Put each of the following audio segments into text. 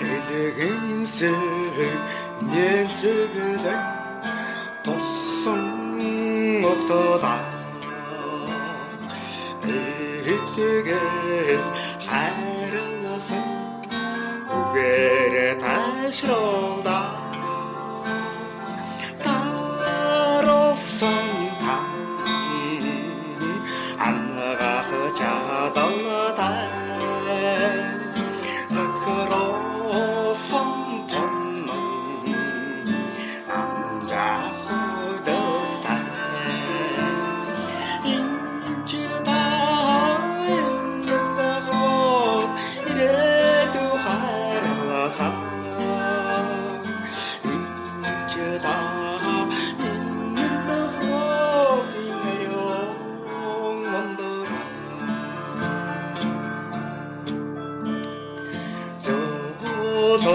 дэлгэнсэг нэрсэглэн туссан өтөдөө эдгээр хайрласан үгээр ташруулдаа таруулсан там амгах чадалтай нөхрөөсөн тонн амжахудастай 인지다인나곧 이래도 하라사 인지다 인나곧 내려온다 조동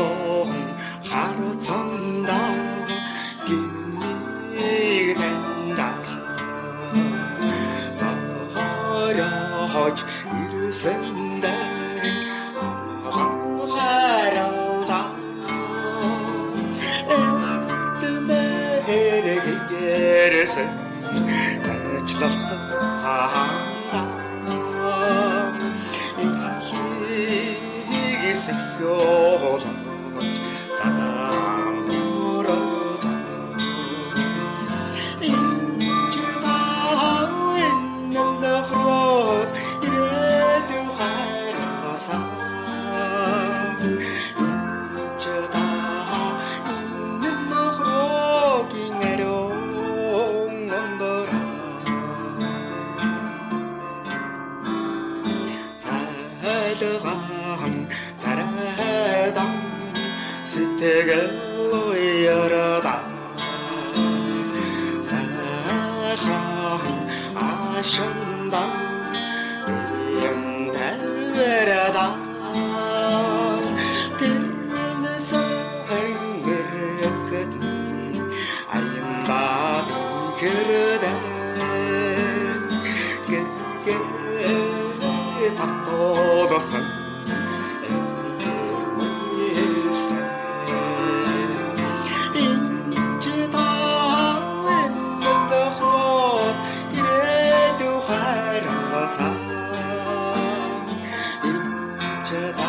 하루 찬다 길이 된다 어려워지 일생대 하려다 에뜨메 헤레게르세 자치렀다 한다 이기세요다 사랑으로다 인지다 있는 너로 이래도 하라사 인지다 있는 너로 기내려온다라 살다간 살아당 스테글로 열어다 사랑 아션다 영달려다 들면서 행그릇 아임바비 그르다 그게 다떠도선 인지다 있는 너곧 이래도 하라사 인지다